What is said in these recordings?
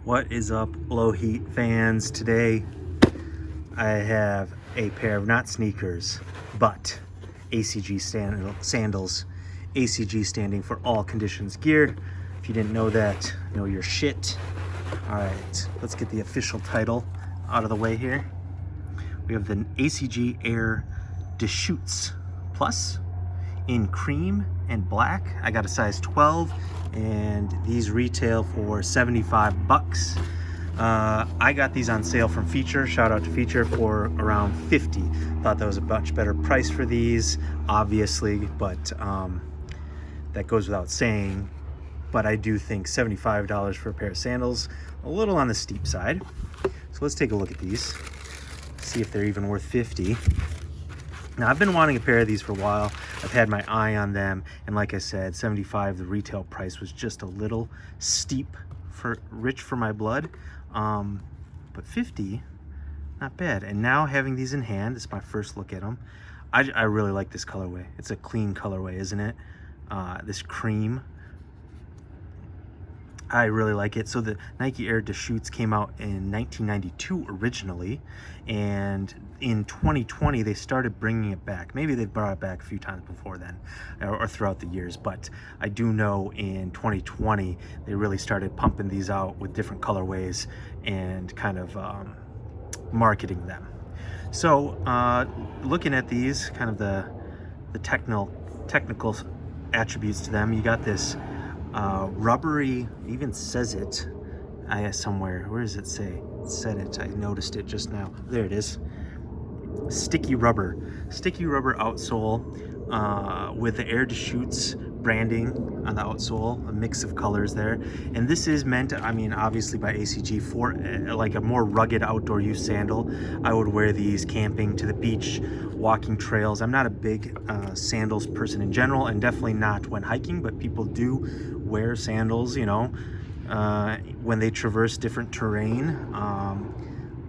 What is up, Lowheat fans? Today I have a pair of not sneakers, but ACG sandals. ACG standing for all conditions gear. If you didn't know that, know your shit. All right, let's get the official title out of the way here. We have the ACG Air Deschutz Plus in cream and black. I got a size 12 and these retail for 75 bucks. I got these on sale from Feature, shout out to Feature, for around 50. Thought that was a much better price for these, obviously, but that goes without saying. But I do think $75 for a pair of sandals, a little on the steep side. So let's take a look at these, see if they're even worth 50. Now, I've been wanting a pair of these for a while. I've had my eye on them, and like I said, 75, the retail price was just a little steep, rich for my blood. But 50, not bad. And now having these in hand, this is my first look at them. I really like this colorway. It's a clean colorway, isn't it? This cream. I really like it. So the Nike Air Deschutz came out in 1992 originally, and in 2020 they started bringing it back. Maybe they brought it back a few times before then, or throughout the years, but I do know in 2020 they really started pumping these out with different colorways and kind of marketing them. So looking at these, kind of the technical attributes to them, you got this rubbery, even says it somewhere. Where does it say? It said it. I noticed it just now. There it is. Sticky rubber outsole with the Air Deschutz branding on the outsole, a mix of colors there. And this is meant, I mean, obviously by ACG for like a more rugged outdoor use sandal. I would wear these camping, to the beach, walking trails. I'm not a big sandals person in general, and definitely not when hiking, but people do wear sandals, you know, when they traverse different terrain.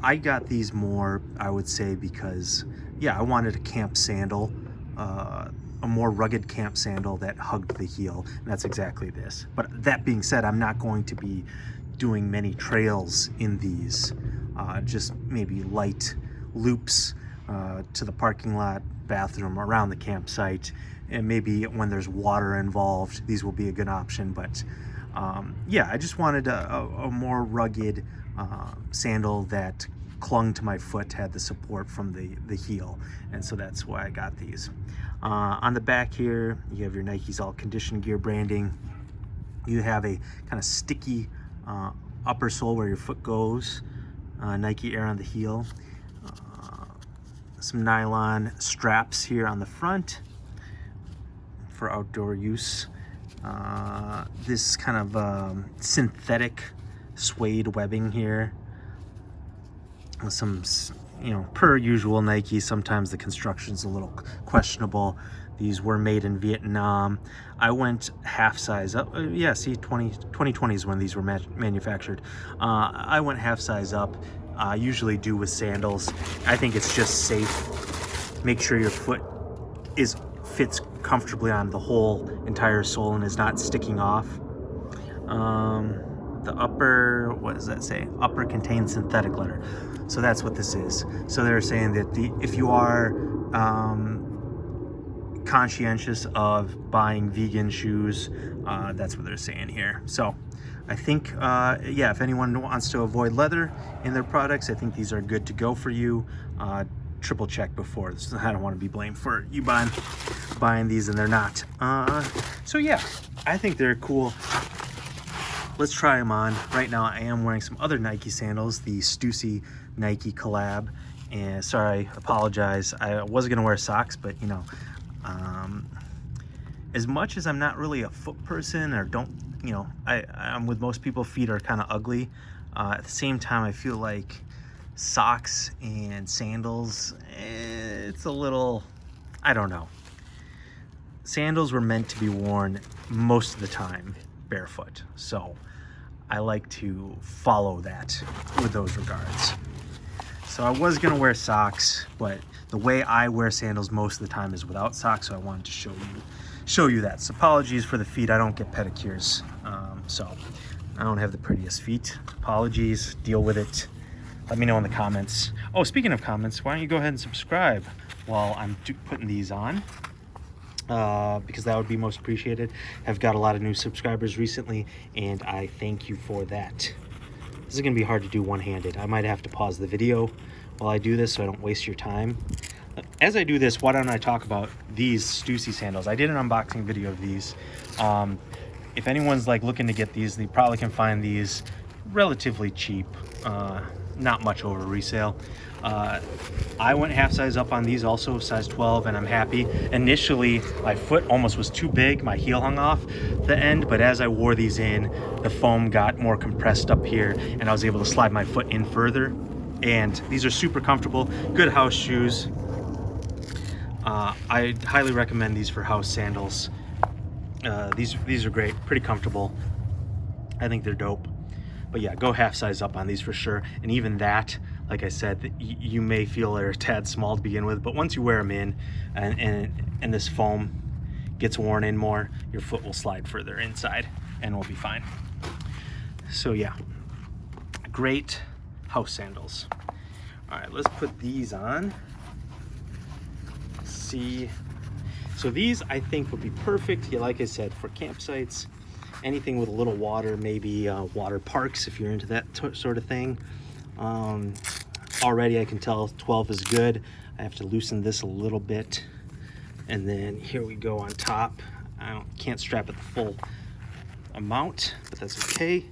I got these more, I would say, because, yeah, I wanted a camp sandal, a more rugged camp sandal that hugged the heel, and that's exactly this. But that being said, I'm not going to be doing many trails in these, just maybe light loops to the parking lot, bathroom, around the campsite, and maybe when there's water involved, these will be a good option. But yeah, I just wanted a more rugged sandal that clung to my foot, had the support from the heel, and so that's why I got these. On the back here, you have your Nike's All Condition Gear branding. You have a kind of sticky upper sole where your foot goes, Nike Air on the heel. Some nylon straps here on the front for outdoor use. This kind of synthetic suede webbing here with some, you know, per usual Nike, sometimes the construction's a little questionable. These were made in Vietnam. I went half size up. Yeah, see, 2020 is when these were manufactured. I went half size up. I usually do with sandals. I think it's just safe. Make sure your foot fits comfortably on the whole entire sole and is not sticking off. The upper, what does that say? Upper contains synthetic leather. So that's what this is. So they're saying that if you are conscientious of buying vegan shoes, that's what they're saying here. So I think, yeah, if anyone wants to avoid leather in their products, I think these are good to go for you. Triple check before. I don't want to be blamed for you buying these and they're not. So yeah, I think they're cool. Let's try them on. Right now I am wearing some other Nike sandals, the Stussy Nike collab. And sorry, apologize. I was gonna wear socks, but you know, as much as I'm not really a foot person, or don't, you know, I'm with most people, feet are kind of ugly. At the same time, I feel like socks and sandals, it's a little, I don't know. Sandals were meant to be worn most of the time barefoot, so I like to follow that with those regards. So I was gonna wear socks, but the way I wear sandals most of the time is without socks, so I wanted to show you that. So apologies for the feet, I don't get pedicures, so I don't have the prettiest feet. Apologies, deal with it. Let me know in the comments. Oh, speaking of comments, why don't you go ahead and subscribe while I'm putting these on? Because that would be most appreciated. I've got a lot of new subscribers recently, and I thank you for that. This is gonna be hard to do one-handed. I might have to pause the video while I do this so I don't waste your time. As I do this, why don't I talk about these Stussy sandals? I did an unboxing video of these. If anyone's like looking to get these, they probably can find these relatively cheap, not much over resale. I went half size up on these, also size 12, and I'm happy. Initially, my foot almost was too big, my heel hung off the end, but as I wore these in, the foam got more compressed up here, and I was able to slide my foot in further. And these are super comfortable, good house shoes. I highly recommend these for house sandals. These are great, pretty comfortable. I think they're dope. But yeah, go half size up on these for sure. And even that, like I said, you may feel they're a tad small to begin with, but once you wear them in and this foam gets worn in more, your foot will slide further inside and we'll be fine. So yeah, great house sandals. All right, let's put these on. Let's see. So these I think would be perfect, yeah, like I said, for campsites, anything with a little water, maybe water parks if you're into that sort of thing. Already I can tell 12 is good. I have to loosen this a little bit. And then here we go on top. I can't strap it the full amount, but that's okay.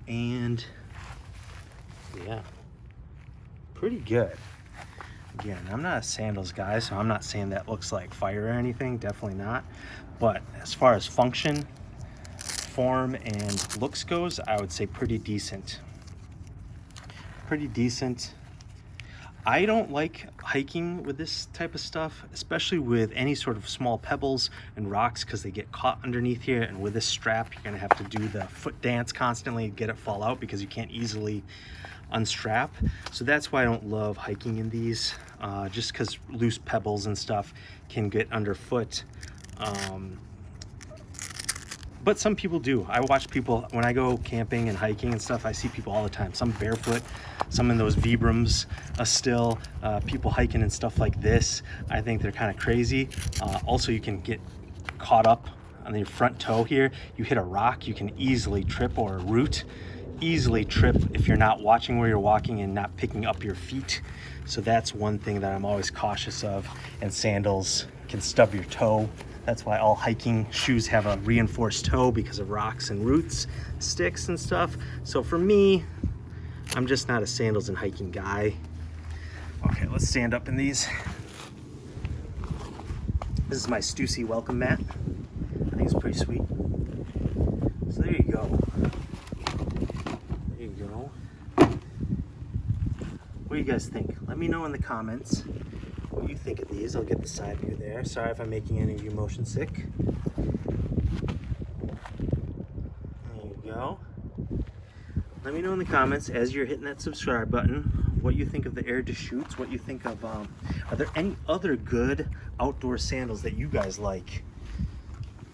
And yeah, pretty good. Again, I'm not a sandals guy, so I'm not saying that looks like fire or anything, definitely not. But as far as function, form, and looks goes, I would say pretty decent. Pretty decent. I don't like hiking with this type of stuff, especially with any sort of small pebbles and rocks, because they get caught underneath here, and with this strap you're gonna have to do the foot dance constantly, get it fall out because you can't easily unstrap. So that's why I don't love hiking in these, just because loose pebbles and stuff can get underfoot. But some people do. I watch people, when I go camping and hiking and stuff, I see people all the time, some barefoot, some in those Vibrams still, people hiking and stuff like this. I think they're kind of crazy. Also, you can get caught up on your front toe here. You hit a rock, you can easily trip, or a root, easily trip if you're not watching where you're walking and not picking up your feet. So that's one thing that I'm always cautious of. And sandals can stub your toe. That's why all hiking shoes have a reinforced toe, because of rocks and roots, sticks and stuff. So for me, I'm just not a sandals and hiking guy. Okay, let's stand up in these. This is my Stussy welcome mat. I think it's pretty sweet. So there you go. There you go. What do you guys think? Let me know in the comments what you think of these. I'll get the side view there. Sorry if I'm making any of you motion sick. There you go. Let me know in the comments as you're hitting that subscribe button what you think of the Deschutz, what you think of, are there any other good outdoor sandals that you guys like?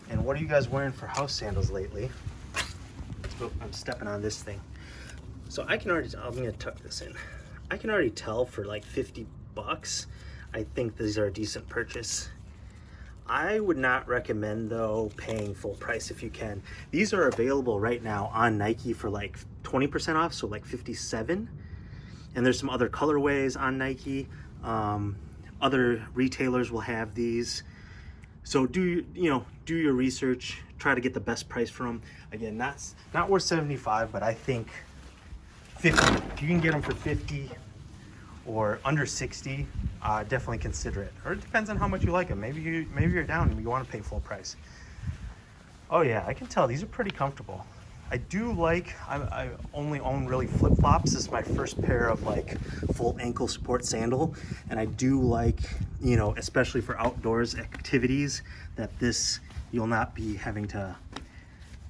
And what are you guys wearing for house sandals lately? Oh, I'm stepping on this thing. So I can already, I'm gonna tuck this in. I can already tell for like 50 bucks, I think these are a decent purchase. I would not recommend though paying full price if you can. These are available right now on Nike for like 20% off, so like 57. And there's some other colorways on Nike. Other retailers will have these. So do your research, try to get the best price for them. Again, not worth 75, but I think 50. If you can get them for 50 or under 60, definitely consider it. Or it depends on how much you like them. Maybe you're down and you want to pay full price. Oh yeah, I can tell these are pretty comfortable. I do like, I only own really flip-flops. This is my first pair of like full ankle support sandal. And I do like, especially for outdoors activities, that this, you'll not be having to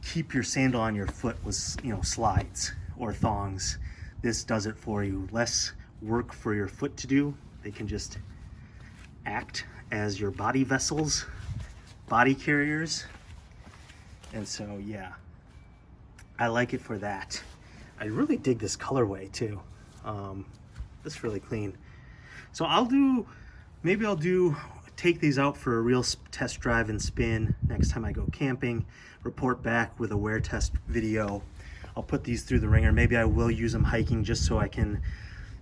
keep your sandal on your foot with, slides or thongs. This does it for you. Less work for your foot to do. They can just act as your body vessels, body carriers. And so, yeah. I like it for that. I really dig this colorway too. It's really clean. So maybe I'll take these out for a real test drive and spin next time I go camping, report back with a wear test video. I'll put these through the ringer. Maybe I will use them hiking just so I can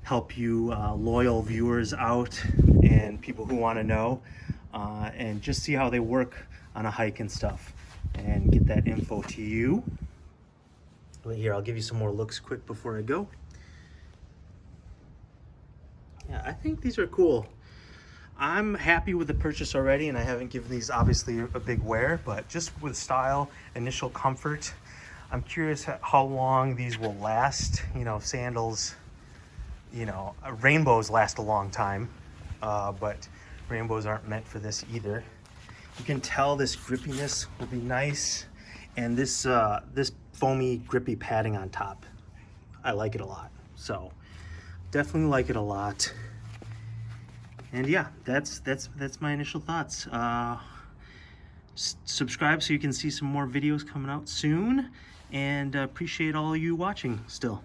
help you loyal viewers out and people who want to know, and just see how they work on a hike and stuff and get that info to you. Here, I'll give you some more looks quick before I go. Yeah, I think these are cool. I'm happy with the purchase already, and I haven't given these obviously a big wear, but just with style, initial comfort, I'm curious how long these will last. You know, sandals, you know, rainbows last a long time, but rainbows aren't meant for this either. You can tell this grippiness will be nice, and this foamy grippy padding on top, I like it a lot. So definitely like it a lot. And yeah, that's my initial thoughts. Subscribe so you can see some more videos coming out soon, and appreciate all you watching still.